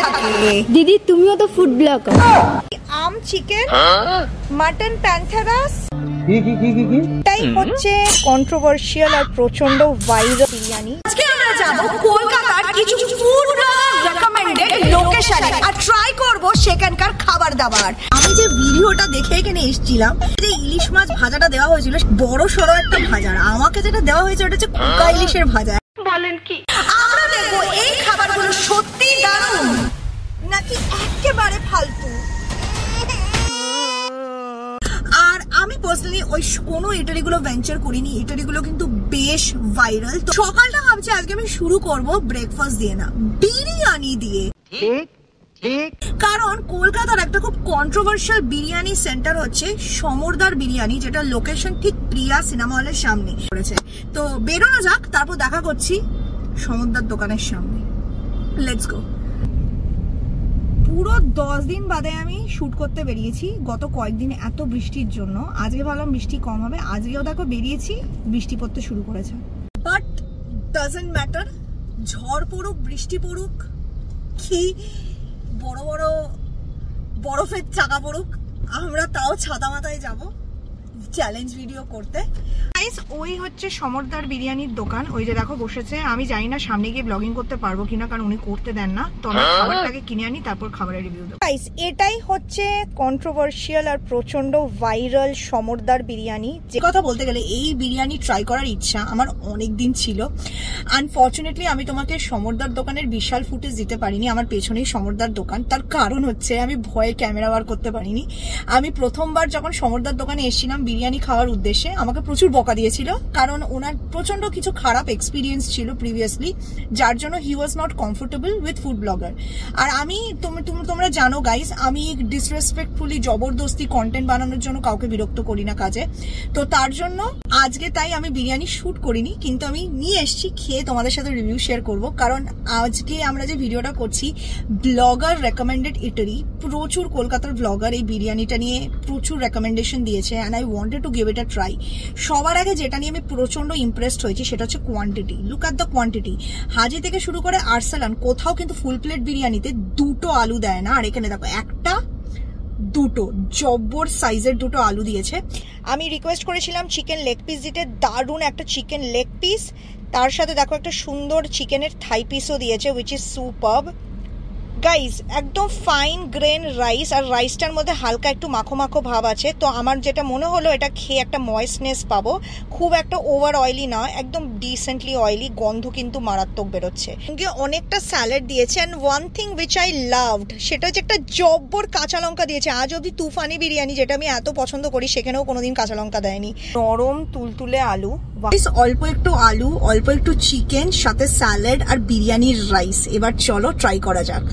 থাকে। দিদি তুমিও তো ফুড ব্লগার। আম চিকেন, মাটন প্যান্থারাস, এটাই হচ্ছে কন্ট্রোভার্সিয়াল আর প্রচন্ড ভাইরাল বিরিয়ানি। আজকে আমরা যাব কলকাতার কিছু ফুড রেকমেন্ডেড লোকেশনে আর ট্রাই করব সেখানকার খাবার দাবার। আমি যে ভিডিওটা দেখে এখানে এসেছিলাম, যে ইলিশ মাছ ভাজাটা দেওয়া হয়েছিল বড় সড়ো একটা ভাজা, আমাকে যেটা দেওয়া হয়েছে ওটা হচ্ছে কুকা ইলিশের ভাজা। বলেন কি? আমরা দেখবো এই খাবারগুলো সত্যি দারুণ নাকি একেবারে ফালতু। আর আমি পার্সোনালি ওই কোনো ইটালিগুলো ভেঞ্চার করিনি, ইটালিগুলো কিন্তু বেশ ভাইরাল। তো সকালটা ভাবছি আজকে আমি শুরু করব ব্রেকফাস্ট দিয়ে না, বিরিয়ানি দিয়ে। কারণ কলকাতার একটা খুব কন্ট্রোভার্সিয়াল বিরিয়ানি সেন্টার হচ্ছে সমরদার বিরিয়ানি, যেটা লোকেশন ঠিক প্রিয়া সিনেমা হলের সামনে করেছে। তো বেরোনো যাক, তারপর দেখা করছি সমরদার দোকানের সামনে। Let's go. পুরো 10 দিন বাদে আমি শুট করতে বেরিয়েছি, গত কয়েকদিন এত বৃষ্টির জন্য। আজকে ভাবলাম বৃষ্টি কম হবে, আজকেও দেখো বেরিয়েছি, বৃষ্টি পড়তে শুরু করেছে। বাট ডাজন্ট ম্যাটার, ঝড় পড়ুক বৃষ্টি পড়ুক কি বড় বড় বরফের চাকা পড়ুক, আমরা তাও ছাতা মাথায় যাবো চ্যালেঞ্জ ভিডিও করতে। গাইস, ওই হচ্ছে সমরদার বিরিয়ানির দোকান, ওই যে দেখো বসেছে। আমি জানি না সামনে গিয়ে ব্লগিং করতে পারবো কিনা, কারণ উনি করতে দেন না। তো আমরা খাবারটাকে কিনে আনি, তারপর খাবারের রিভিউ দেবো। গাইস, এটাই হচ্ছে কন্ট্রোভার্সিয়াল আর প্রচন্ড ভাইরাল সমরদার বিরিয়ানি। যে কথা বলতে গেলে এই বিরিয়ানি ট্রাই করার ইচ্ছা আমার অনেক দিন ছিল। আনফর্চুনেটলি আমি তোমাকে সমরদার দোকানের বিশাল ফুটেজ দিতে পারিনি। আমার পেছনেই সমরদার দোকান, তার কারণ হচ্ছে আমি ভয়ে ক্যামেরা বার করতে পারিনি। আমি প্রথমবার যখন সমরদার দোকানে এসেছিলাম বিরিয়ানি খাওয়ার উদ্দেশ্যে, আমাকে প্রচুর বকা দিয়েছিল, কারণ ওনার প্রচন্ড কিছু খারাপ এক্সপিরিয়েন্স ছিল প্রিভিয়াসলি, যার জন্য he was not comfortable with food blogger. আর আমি তোমরা জানো গাইস, আমি ডিসরেসপেক্টফুলি জবরদস্তি কন্টেন্ট বানানোর জন্য কাউকে বিরক্ত করি না কাজে। তো তার জন্য আজকে তাই আমি বিরিয়ানি শুট করিনি, কিন্তু আমি নিয়ে এসেছি, খেয়ে তোমাদের সাথে রিভিউ শেয়ার করব। কারণ আজকে আমরা যে ভিডিওটা করছি ব্লগার রেকমেন্ডেড ইটারি, প্রচুর কলকাতার ব্লগার এই বিরিয়ানিটা নিয়ে প্রচুর রেকমেন্ডেশন দিয়েছে, and I wanted to give it a try. সবার আগে যেটা নিয়ে আমি প্রচন্ড ইমপ্রেসড হয়েছি সেটা হচ্ছে quantity. Look at the quantity. Haji থেকে শুরু করে আরসালান কোথাও কিন্তু ফুল প্লেট বিরিয়ানিতে 2টো আলু দেয় না, আর এখানে দেখো 1টা 2টো জব্বর সাইজের 2টো আলু দিয়েছে। আমি রিকোয়েস্ট করেছিলাম চিকেন লেগ পিস দিতে, দারুণ একটা চিকেন লেগ পিস, তার সাথে দেখো একটা সুন্দর চিকেনের থাই পিসও দিয়েছে, উইচ ইজ সুপারব। গাইজ, একদম ফাইন গ্রেন রাইস, আর রাইসটার মধ্যে হালকা একটু মাখো মাখো ভাব আছে। তো আমার যেটা মনে হলো এটা খেয়ে একটা ময়েস্টনেস পাবো, খুব একটা ওভার অয়েলি না, একদম ডিসেন্টলি অয়েলি, গন্ধ কিন্তু মারাত্মক বেরোচ্ছে। অনেকটা স্যালাড দিয়েছে, and one thing which I loved সেটা হচ্ছে একটা জব্বর কাঁচা লঙ্কা দিয়েছে। আজ অব্দি তুফানি বিরিয়ানি, যেটা আমি এত পছন্দ করি, সেখানেও কোনোদিন কাঁচা লঙ্কা দেয়নি। নরম তুলতুলে আলু, অল্প একটু আলু, অল্প একটু চিকেন, সাথে স্যালাড আর বিরিয়ানির রাইস। এবার চলো ট্রাই করা যাক।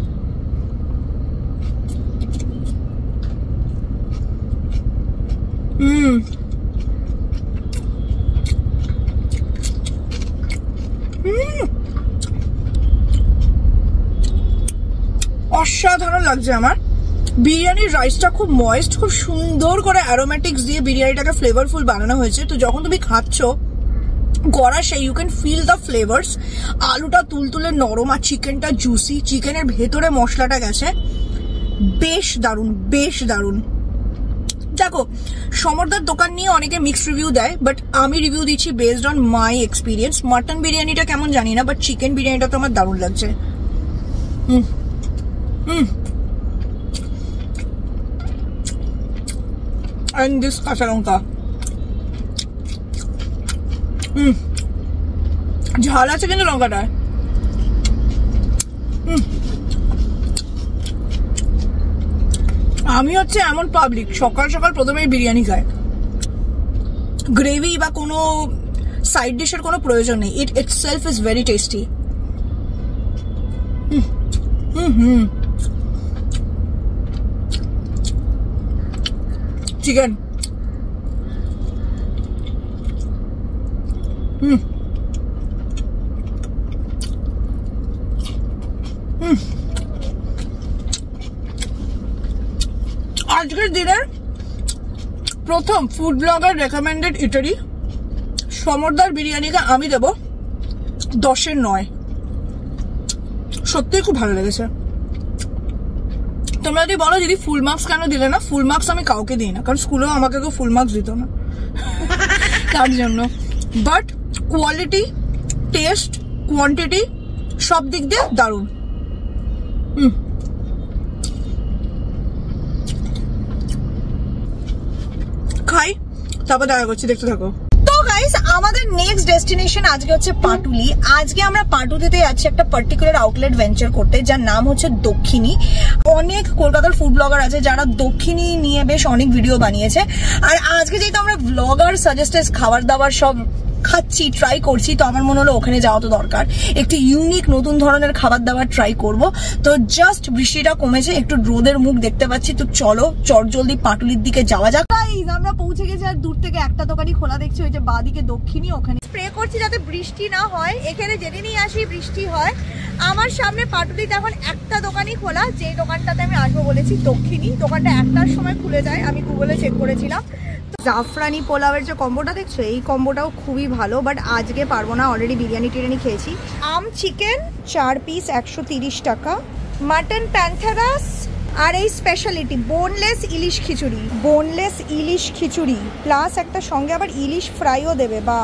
অসাধারণ লাগছে আমার। বিরিয়ানির রাইসটা খুব ময়েস্ট, খুব সুন্দর করে অ্যারোমেটিক্স দিয়ে বিরিয়ানিটাকে ফ্লেভারফুল বানানো হয়েছে। তো যখন তুমি খাচ্ছ গড়া সেই you can feel the flavours. আলুটা তুলতুলে নরম, আর চিকেনটা জুসি, চিকেনের ভেতরে মশলাটা গেছে, বেশ দারুণ, বেশ দারুণ। দেখো, সমরদার দোকান নিয়ে অনেকে মিক্সড রিভিউ দেয়, বাট আমি রিভিউ দিচ্ছি based on my experience. Mutton বিরিয়ানিটা কেমন জানি না, বাট চিকেন বিরিয়ানিটা তো আমার দারুণ লাগছে। And this কাঁচা লঙ্কা, ঝাল আছে কিন্তু লঙ্কাটা। আমি হচ্ছে এমন পাবলিক, সকাল সকাল প্রথমে বিরিয়ানি খায়, গ্রেভি বা কোনো সাইড ডিশের কোনো প্রয়োজন নেই। It itself is very tasty. Chicken, আজকের দিনের প্রথম food blogger recommended eatery Samardar বিরিয়ানিকে আমি দেব 10-এর 9। সত্যি খুব ভালো লেগেছে। তোমরা যদি বলো দিদি ফুল মার্কস কেন দিলে না, ফুল মার্কস আমি কাউকে দিই না, কারণ স্কুলেও আমাকে কেউ ফুল মার্কস দিত না তার জন্য। বাট কোয়ালিটি, টেস্ট, কোয়ান্টিটি সব দিক দিয়ে দারুণ। খাই তারপর দেখা করছি, দেখতে থাকো। তো গাইস আমাদের নেক্সট ডেস্টিনেশন আজকে হচ্ছে পাটুলি। আজকে আমরা পাটুলিতে যাচ্ছি একটা পার্টিকুলার আউটলেট ভেঞ্চার করতে, যার নাম হচ্ছে দক্ষিণী। অনেক কলকাতার ফুড ব্লগার আছে যারা দক্ষিণী নিয়ে বেশ অনেক ভিডিও বানিয়েছে, আর আজকে যেহেতু আমরা ব্লগার সাজেস্টেড খাবার দাবার সব খাচ্ছি, ট্রাই করছি, তো আমার মনে হলো ওখানে যাওয়া তো দরকার, একটু ইউনিক নতুন ধরনের খাবার দাবার ট্রাই করব। তো জাস্ট বৃষ্টিটা কমেছে, একটু রোদের মুখ দেখতে পাচ্ছি, তো চলো চটজলদি পাটুলির দিকে যাওয়া যাক। আমরা পৌঁছে গেছি, আর দূর থেকে একটা দোকানই খোলা দেখছি, ওই যে বাঁদিকে দক্ষিণী, ওখানে স্প্রে করছি যাতে বৃষ্টি না হয়। এখানে যেদিনই আসি বৃষ্টি হয়। আমার সামনে পাটুলিতে এখন একটা দোকানই খোলা, যে দোকানটাতে আমি আসবো বলেছি, দক্ষিণী। দোকানটা 1টার সময় খুলে যায়, আমি গুগলে চেক করেছিলাম। জাফরানি পোলাওয়ের যে কম্বোটা দেখছো, এই কম্বোটাও খুবই ভালো, বাট আজকে পারবো না, অলরেডি বিরিয়ানি টিরিয়ানি খেয়েছি। আম চিকেন 4 পিস 130 টাকা, মাটন প্যান্থারাস, আর এই স্পেশালিটি বোনলেস ইলিশ খিচুড়ি, বোনলেস ইলিশ খিচুড়ি প্লাস একটা সঙ্গে আবার ইলিশ ফ্রাইও দেবে, বা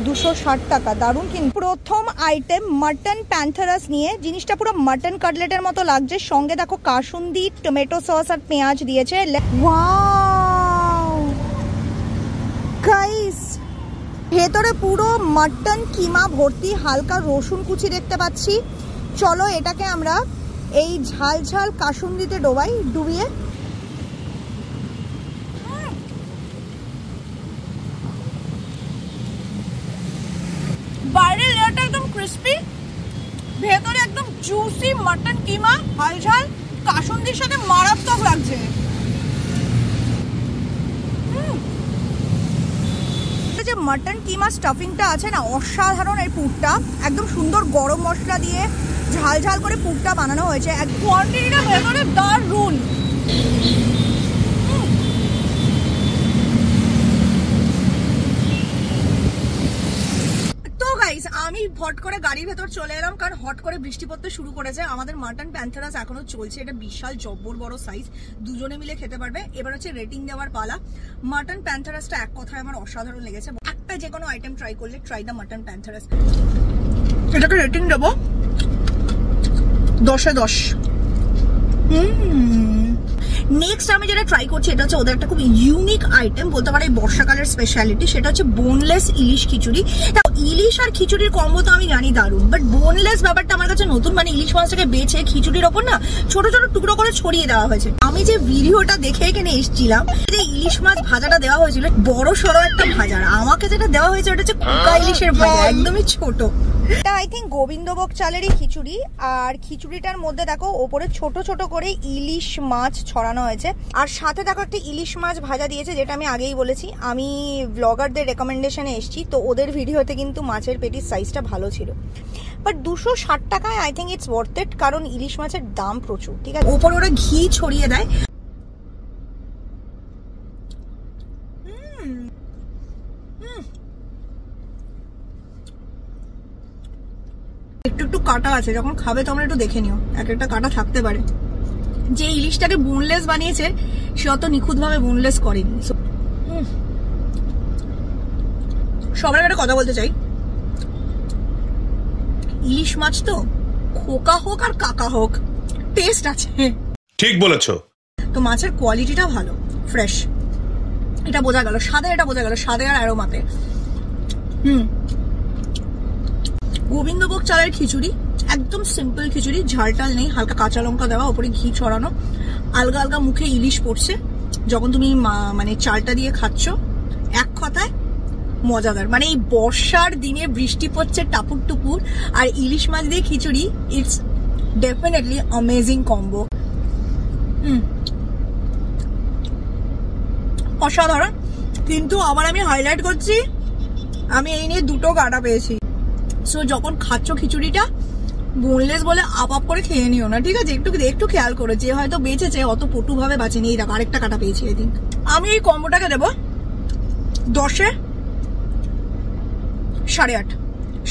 260 টাকা, দারুণ। কিন্তু প্রথম আইটেম মাটন প্যান্থারাস নিয়ে, জিনিসটা পুরো মাটন কাটলেটের মতো লাগছে, সঙ্গে দেখো কাসুন্দি, টমেটো সস আর পেঁয়াজ দিয়েছে। ওয়াও গাইস, ভেতরে পুরো মাটন কিমা ভর্তি, হালকা রসুন কুচি দেখতে পাচ্ছি। চলো এটাকে আমরা এই ঝাল ঝাল কাসুন্দিতে ডুবিয়ে বাইরের লেয়ারটা একদম ক্রিস্পি, ভেতরে একদম জুসি মাটন কিমা, ঝাল ঝাল কাসুন্দির সাথে মারাত্মক লাগছে। যে মাটন কিমা স্টাফিংটা আছে না, অসাধারণ। এই পুরটা একদম সুন্দর গরম মশলা দিয়ে ঝাল ঝাল করে পুরটা বানানো হয়েছে, কোয়ান্টিটিটা ভেতরে দারুণ। তো গাইস আমি হট করে গাড়ির ভেতর চলে এলাম, কারণ হট করে বৃষ্টি পড়তে শুরু করেছে। আমাদের মাটন প্যান্থারাস এখনো চলছে, এটা বিশাল জব্বর বড় সাইজ, দুজনে মিলে খেতে পারবে। এবার হচ্ছে রেটিং দেওয়ার পালা। মাটন প্যান্থারাসটা এক কথায় আমার অসাধারণ লেগেছে। একটা যে কোনো আইটেম ট্রাই করলে ট্রাই দ্য মাটন প্যান্থারাস। এটাকে রেটিং দেবো 10-এ 10। নেক্সট আমি যেটা ট্রাই করছি, এটা হচ্ছে ওদের একটা খুব ইউনিক আইটেম, বলতে পারে বর্ষাকালের স্পেশালিটি, সেটা হচ্ছে বোনলেস ইলিশ খিচুড়ি। ইলিশ আর খিচুড়ির কম্বো তো আমি জানি দারুণ, বাট বোনলেস ব্যাপারটা আমার কাছে নতুন। মানে ইলিশ মাছটাকে বেছে খিচুড়ির ওপর না ছোট ছোট টুকরো করে ছড়িয়ে দেওয়া হয়েছে। আমি যে ভিডিওটা দেখে এখানে এসেছিলাম, যে ইলিশ মাছ ভাজাটা দেওয়া হয়েছিল, বড় সড়ো একটা ভাজা, আমাকে যেটা দেওয়া হয়েছে ওটা হচ্ছে কুকা ইলিশের ভাজা, একদমই ছোট। এটা আই থিঙ্ক গোবিন্দভোগ চালেরই খিচুড়ি, আর খিচুড়িটার মধ্যে দেখো ওপরে ছোট ছোট করে ইলিশ মাছ ছড়ানো হয়েছে, আর সাথে দেখো একটা ইলিশ মাছ ভাজা দিয়েছে, যেটা আমি আগেই বলেছি আমি ব্লগারদের রেকমেন্ডেশনে এসেছি, তো ওদের ভিডিওতে কিন্তু মাছের পেটির সাইজটা ভালো ছিল। বাট 260 টাকায় I think it's worth it, কারণ ইলিশ মাছের দাম প্রচুর, ঠিক আছে। ওপরে ওরা ঘি ছড়িয়ে দেয়। একটু একটু কাটা আছে, যখন খাবে তোমরা একটু দেখে নিও, এক একটা কাটা থাকতে পারে। যে ইলিশটাকে বোনলেস বানিয়েছে সে অত নিখুঁত ভাবে বোনলেস করেনি। সবার একটা কথা বলতে চাই, ইলিশ মাছ তো খোকা হোক আর কাকা হোক, টেস্ট আছে, ঠিক বলেছো। তো মাছের কোয়ালিটিটা ভালো, ফ্রেশ, এটা বোঝা গেল। স্বাদে এটা বোঝা গেল, স্বাদে আর অ্যারোমাতে। গোবিন্দভোগ চালের খিচুড়ি, একদম সিম্পল খিচুড়ি, ঝালটাল নেই, হালকা কাঁচা লঙ্কা দেওয়া, ওপরে ঘি ছড়ানো, আলগা আলগা মুখে ইলিশ পড়ছে যখন তুমি মানে চালটা দিয়ে খাচ্ছ। এক কথায় মজাদার। মানে এই বর্ষার দিনে বৃষ্টি পড়ছে টাপুর টুপুর, আর ইলিশ মাছ দিয়ে খিচুড়ি, ইটস ডেফিনেটলি অ্যামেজিং কম্বো। অসাধারণ। কিন্তু আবার আমি হাইলাইট করছি, আমি এই নিয়ে 2টো কাটা পেয়েছি। সো যখন খাচ্ছ খিচুড়িটা বোনলেস বলে আপ করে খেয়ে নিও না, ঠিক আছে? একটু খেয়াল করো, যে হয়তো বেঁচেছে অত পটু ভাবে বাঁচেনি। এই দেখো আরেকটা কাটা পেয়েছি। এই দিন আমি এই কম্বোটাকে দেবো 10-এ 8.5।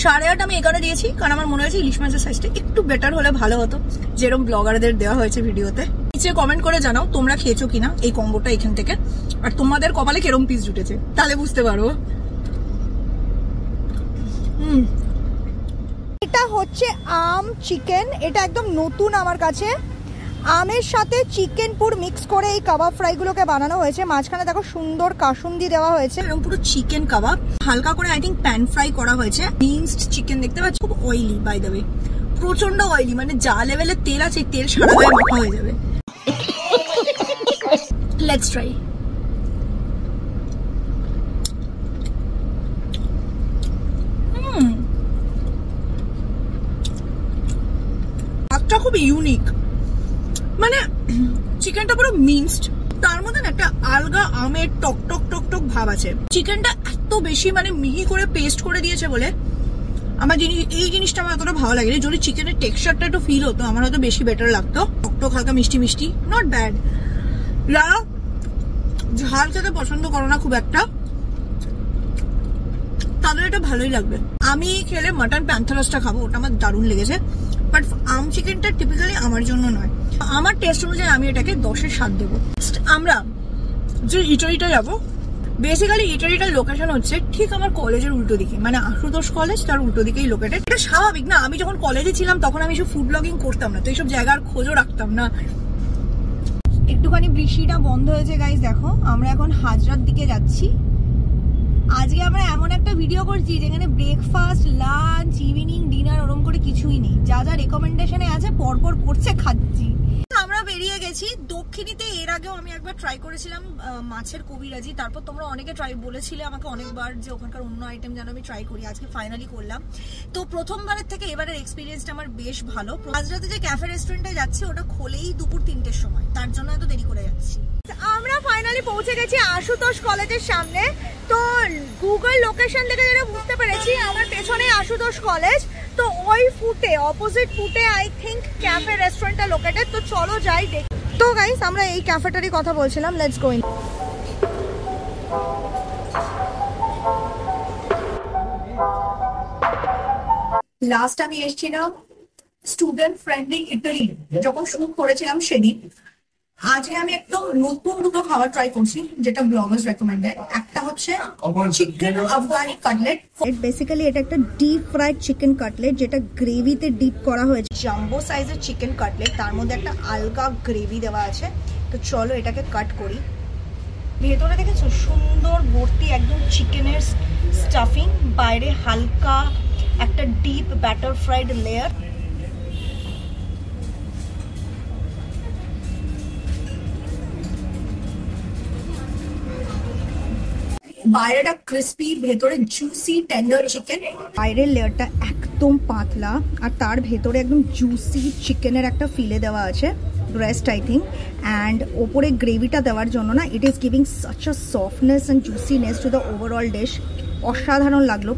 8.5 আমি এখানে দিয়েছি, কারণ আমার মনে হয়েছে ইলিশ মাছের সাইজটা একটু বেটার হলে ভালো হতো, যেরকম ব্লগারদের দেওয়া হয়েছে ভিডিওতে। নিচে কমেন্ট করে জানাও তোমরা খেয়েছো কিনা এই কম্বোটা এখান থেকে, আর তোমাদের কপালে কেরম পিস জুটেছে, তাহলে বুঝতে পারো। এটা হচ্ছে আম চিকেন, এটা একদম নতুন আমার কাছে। আমের সাথে চিকেন পুর মিক্স করে এই কাবাব ফ্রাইগুলোকে বানানো হয়েছে। মাঝখানে দেখো সুন্দর কাসুন্দি দেওয়া হয়েছে, এরকম পুরো চিকেন কাবাব, হালকা করে আই থিঙ্ক প্যান ফ্রাই করা হয়েছে। মিক্সড চিকেন দেখতে পাচ্ছি, খুব অয়েলি বাই দ্য ওয়ে, প্রচন্ড অয়েলি, মানে যা লেভেলের তেল আছে তেল সারা গায়ে মাখা হয়ে যাবে। Let's try. ভাতটা খুব ইউনিক, মানে চিকেনটা পুরো মিক্সড, তার মধ্যে একটা আলগা আমের টক টক টক টক ভাব আছে। চিকেনটা এত বেশি মানে মিহি করে পেস্ট করে দিয়েছে বলে আমার এই জিনিসটা আমার এতটা ভালো লাগে। যদি চিকেনের টেক্সচারটা একটু ফিল হতো আমার হয়তো বেশি বেটার লাগতো। টক টক হালকা মিষ্টি মিষ্টি, নট ব্যাড। যারা ঝাল খেতে পছন্দ করো না খুব একটা, তাদের এটা ভালোই লাগবে। আমি খেলে মাটন প্যান্থারাসটা খাবো, ওটা আমার দারুণ লেগেছে, বাট আম চিকেনটা টিপিক্যালি আমার জন্য নয়। আমার টেস্ট অনুযায়ী আমি এটাকে 10-এর 7 দেবো। আমরা যে ইটারিটা যাবো, বেসিক্যালি ইটারিটার লোকেশন হচ্ছে ঠিক আমার কলেজের উল্টো দিকে, মানে আশুতোষ কলেজ তার উল্টো দিকেই লোকেটেড। এটা স্বাভাবিক না, আমি যখন কলেজে ছিলাম তখন আমি এসব ফুড ব্লগিং করতাম না, তো এইসব জায়গার খোঁজও রাখতাম না। একটুখানি বৃষ্টিটা বন্ধ হয়েছে গাইস, দেখো আমরা এখন হাজরার দিকে যাচ্ছি। আজকে আমরা এমন একটা ভিডিও করছি যেখানে ব্রেকফাস্ট, লাঞ্চ, ইভিনিং, ডিনার ওরকম করে কিছুই নেই, যা যা রেকমেন্ডেশনে আছে পরপর করছে খাচ্ছি। আমরা বেরিয়ে গেছি দক্ষিণীতে। এর আগেও আমি একবার ট্রাই করেছিলাম মাছের কবিরাজি, তারপর তোমরা অনেকে ট্রাই বলেছিলে আমাকে অনেকবার যে ওখানকার অন্য আইটেম যেন আমি ট্রাই করি। আজকে ফাইনালি করলাম। তো প্রথমবারের থেকে এবারের এক্সপিরিয়েন্সটা আমার বেশ ভালো। আজরাতে যে ক্যাফে রেস্টুরেন্টে যাচ্ছি ওটা খোলেই দুপুর 3টের সময়, তার জন্য এত দেরি করে যাচ্ছি। আমরা ফাইনালি পৌঁছে গেছি আশুতোষ কলেজের সামনে। তো গুগল লোকেশন দেখে যেটা বুঝতে পেরেছি আমার পেছনে আশুতোষ কলেজ, তো ওই ফুটে অপোজিট ফুটে আই থিঙ্ক ক্যাফে রেস্টুরেন্টটা লোকেটেড। তো চলো যাই দেখি। তো গাইস আমরা এই ক্যাফেটারই কথা বলছিলাম, লেটস গো ইন। লাস্ট আমি এসেছিলাম স্টুডেন্ট ফ্রেন্ডলি ইটালি যখন শুরু করেছিলাম সেদিন। আজকে আমি একদম নতুন দুটো খাবার ট্রাই করছি যেটা ব্লগার্স রেকমেন্ডেড। একটা হচ্ছে চিকেন আফগানি কাটলেট। বেসিক্যালি এটা একটা ডিপ ফ্রাইড চিকেন কাটলেট যেটা গ্রেভিতে ডিপ করা হয়েছে। জাম্বো সাইজের চিকেন কাটলেট, তার মধ্যে একটা আলগা গ্রেভি দেওয়া আছে। তো চলো এটাকে কাট করি। ভেতরে দেখেছো সুন্দর ভর্তি একদম চিকেনের স্টাফিং, বাইরে হালকা একটা ডিপ ব্যাটার ফ্রাইড লেয়ার। বাইরেটা ক্রিস্পি, ভেতরে জুসি টেন্ডার চিকেন। বাইরের লেয়ারটা একদম পাতলা আর তার ভেতরে একদম জুসি চিকেনের একটা ফিলে দেওয়া আছে, ব্রেস্ট আই থিঙ্ক। অ্যান্ড ওপরে গ্রেভিটা দেওয়ার জন্য না it is giving such a softness and juiciness to the overall dish. অসাধারণ লাগলো,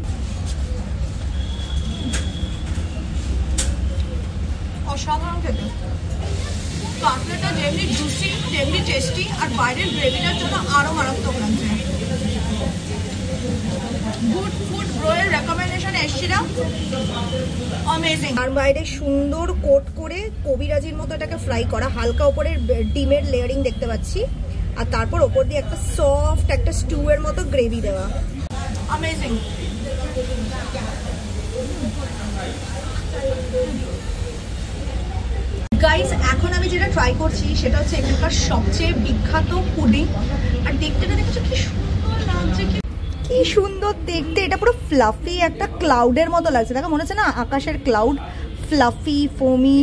অসাধারণ খেতে। কাটলেটটা যেমনি জুসি তেমনি টেস্টি, আর বাইরের গ্রেভিটার জন্য আরো মারাত্মক লাগছে। গুড ফুড ব্রোয়ের রেকমেন্ডেশন এসেছিলাম, অ্যামেজিং। আর বাইরে সুন্দর কোট করে কবিরাজির মতো এটাকে ফ্রাই করা, হালকা উপরে ডিমের লেয়ারিং দেখতে পাচ্ছি, আর তারপর ওপর দিয়ে একটা সফট একটা স্টু এর মতো গ্রেভি দেওয়া, অ্যামেজিং। গাইস এখন আমি যেটা ট্রাই করছি সেটা হচ্ছে এখানকার সবচেয়ে বিখ্যাত পুডিং। আর দেখতে দেখেছো কি সুন্দর লাগছে, কি সুন্দর দেখতে। এটা পুরো ফ্লাফি একটা ক্লাউডের মতো লাগছে, দেখো মনে হচ্ছে না আকাশের ক্লাউড, ফ্লাফি ফোমি,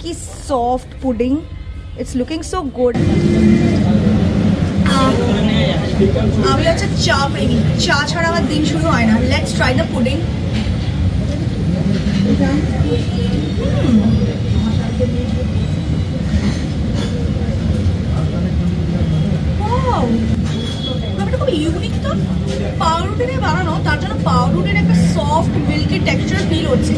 কি soft pudding. It's looking so good. আমি হচ্ছে চা প্রেমী, চা ছাড়া আমার দিন শুরু হয় না। Let's try the pudding. ব্যাপারটা খুব ইউনিক। তো পাউরুটি দিয়ে বানানো, তার জন্য পাউরুটির একটা সফট মিল্কি টেক্সচার ফিল হচ্ছে,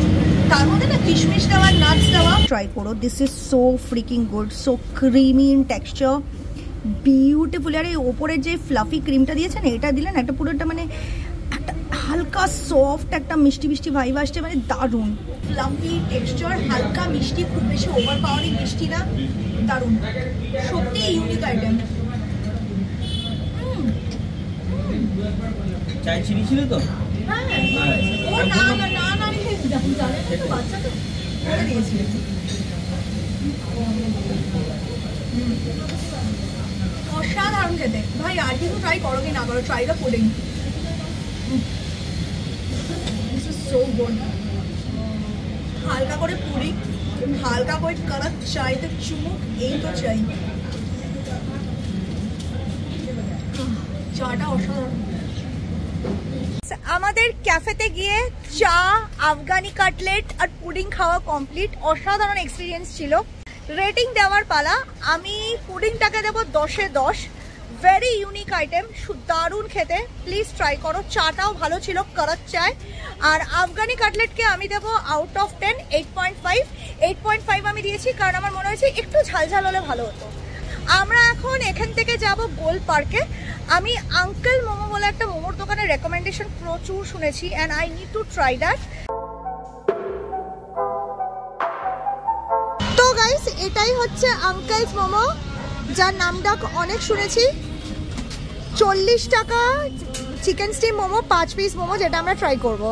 তার মধ্যে না কিশমিশ দেওয়া, নাটস দেওয়া। ট্রাই করো, this is so freaking good, so creamy in texture, beautiful. আর এই ওপরের যে ফ্লাফি ক্রিমটা দিয়েছে না, এটা দিলেন একটা পুরোটা মানে একটা হালকা সফট একটা মিষ্টি মিষ্টি ভাইব আসছে, মানে দারুণ ফ্লাফি টেক্সচার, হালকা মিষ্টি, খুব বেশি ওভার পাওয়ারিং মিষ্টি না, দারুণ, সত্যি ইউনিক আইটেম। চাই চিনি ছিল তো? হ্যাঁ, ও না না না না রেখে জানে না তো, বাচ্চা তো বলে দিয়েছি। অসাধারণ খেতে ভাই, আর কিছু ট্রাই করো কি না করো, try the pudding, this is so good. হালকা করে পুডিং, হালকা করে কড়ক চাইতে চুমুক, এই তো চাই। চাটা অসাধারণ। আমাদের ক্যাফেতে গিয়ে চা, আফগানি কাটলেট আর পুডিং খাওয়া কমপ্লিট। অসাধারণ এক্সপিরিয়েন্স ছিল। রেটিং দেওয়ার পালা। আমি পুডিংটাকে দেবো 10-এ 10। ভেরি ইউনিক আইটেম, দারুণ খেতে, প্লিজ ট্রাই করো। চাটাও ভালো ছিল, কড়ক চায়। আর আফগানি কাটলেটকে আমি দেবো আউট অফ 10 8.5। 8.5 আমি দিয়েছি কারণ আমার মনে হয়েছে একটু ঝালঝাল হলে ভালো হতো। আমরা এখন এখান থেকে যাব গোল পার্কে। আমি আঙ্কেল মোমো বলে একটা মোমোর দোকানের রেকমেন্ডেশন প্রচুর শুনেছি, and I need to try that. তো গাইস, এটাই হচ্ছে আঙ্কেলস মোমো, যার নামডাক অনেক শুনেছি। 40 টাকা chicken steam momo, 5 piece momo, যেটা আমরা ট্রাই করব।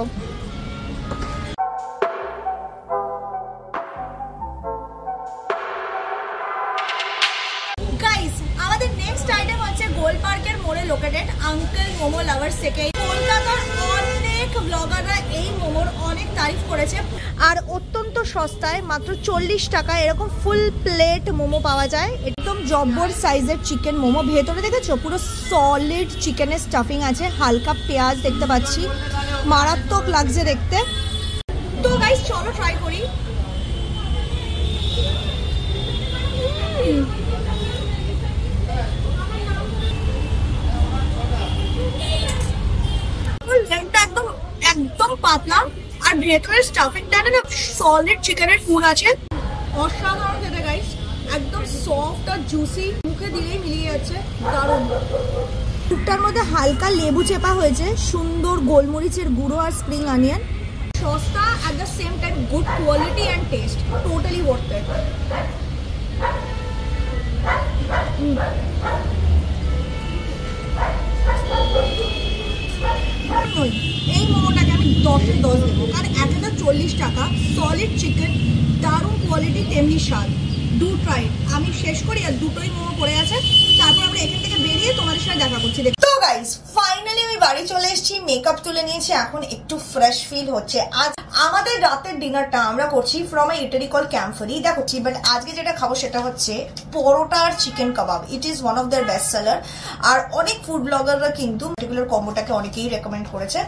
গাইস, আমাদের নেক্সট আইটেম হচ্ছে গোল পার্কের মোড়ে লোকেটেড আঙ্কেল মোমো লাভার সেকেন্ড। কলকাতার অনেক ব্লগাররা এই মোমোর অনেক তারিফ করেছে, আর অত্যন্ত সস্তায় মাত্র 40 টাকা এরকম ফুল প্লেট মোমো পাওয়া যায়। একদম জব্বর সাইজের চিকেন মোমো, ভেতরে দেখেছো পুরো সলিড চিকেনের স্টাফিং আছে, হালকা পেঁয়াজ দেখতে পাচ্ছি, মারাত্মক লাগছে দেখতে। তো গাইস চলো ট্রাই করি। একদম একদম পাতলা, আর ভেতরের স্টাফিংটা না সলিড চিকেনের ফুল আছে। অসাধারণ খেতে গাইস, একদম সফট আর জুসি, মুখে দিলেই মিলিয়ে যাচ্ছে, দারুণ। টুকটার মধ্যে হালকা লেবু চেপা হয়েছে, সুন্দর গোলমরিচের গুঁড়ো আর স্প্রিং অনিয়ন। সস্তা, at the same time good quality and test, totally worth it. এই মোমোটাকে আমি 10-এ 10 দেবো, কারণ একটা 40 টাকা, সলিড চিকেন, দারুণ কোয়ালিটি, তেমনি স্বাদ। Do try. আমি শেষ করি, আর দুটোই মোমো পড়ে আছে, তারপর আমরা এখান থেকে বেরিয়ে তোমাদের সাথে দেখা করছি। তো গাইস, ফাইনালি আমি বাড়ি চলে এসেছি, মেকআপ তুলে নিয়েছি, এখন একটু ফ্রেশ ফিল হচ্ছে। আজ আমাদের রাতের ডিনারটা আমরা করছি ফ্রম আ ইটারি কল ক্যাম্ফারি, দেখছি। বাট আজকে যেটা খাবো সেটা হচ্ছে পরোটা আর chicken kebab. It is one of their best seller, আর অনেক ফুড ব্লগাররা কিন্তু পার্টিকুলার কম্বোটাকে অনেকেই রেকমেন্ড করেছে।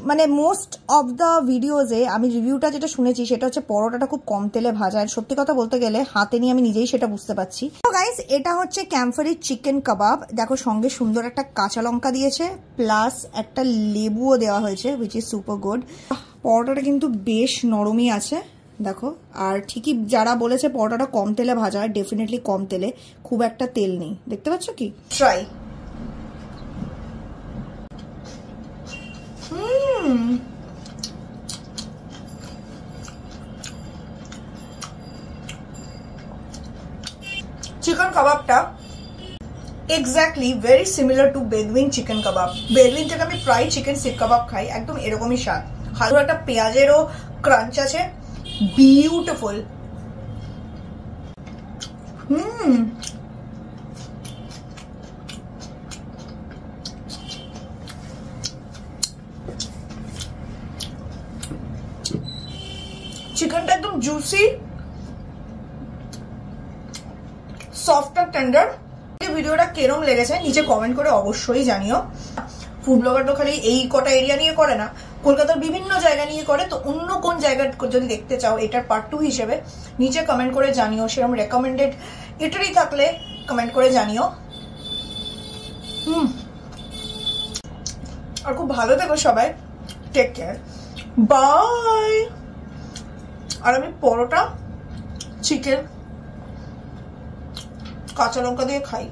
মানে মোস্ট অফ দ্য ভিডিওজে আমি রিভিউটা যেটা শুনেছি সেটা হচ্ছে পরোটাটা খুব কম তেলে ভাজা, আর সত্যি কথা বলতে গেলে হাতে নিয়ে আমি নিজেই সেটা বুঝতে পারছি। তো গাইস, এটা হচ্ছে ক্যাম্ফারির চিকেন কাবাব। দেখো, সঙ্গে সুন্দর একটা কাঁচা লঙ্কা দিয়েছে, প্লাস একটা লেবুও দেওয়া হয়েছে, হুইচ ইজ সুপার গুড। পরোটাটা কিন্তু বেশ নরমই আছে দেখো, আর ঠিকই যারা বলেছে পরোটাটা কম তেলে ভাজা, ডেফিনেটলি কম তেলে, খুব একটা তেল নেই, দেখতে পাচ্ছ কি। ট্রাই। চিকেন কাবাবটা exactly very similar to Bedouin chicken kebab. Bedouin থেকে আমি প্রায় চিকেন সিক কাবাব খাই, একদম এরকমই স্বাদ। হালকা একটা পেঁয়াজেরও ক্রাঞ্চ আছে, বিউটিফুল। চিকেনটা একদম জুসি, সফট আর টেন্ডার। ভিডিওটা কেরম লেগেছে নিচে কমেন্ট করে অবশ্যই জানিও। ফুড ব্লগার তো খালি এই কটা এরিয়া নিয়ে করে না, কলকাতার বিভিন্ন জায়গা নিয়ে করে। তো অন্য কোন জায়গা যদি দেখতে চাও এটার পার্ট 2 হিসেবে, নিচে কমেন্ট করে জানিও। সেরকম রেকমেন্ডেড ইটারি থাকলে কমেন্ট করে জানিও। আর খুব ভালো থেকো সবাই, টেক কেয়ার, বাই। আর আমি পরোটা, চিকেন, কাঁচা লঙ্কা দিয়ে খাই।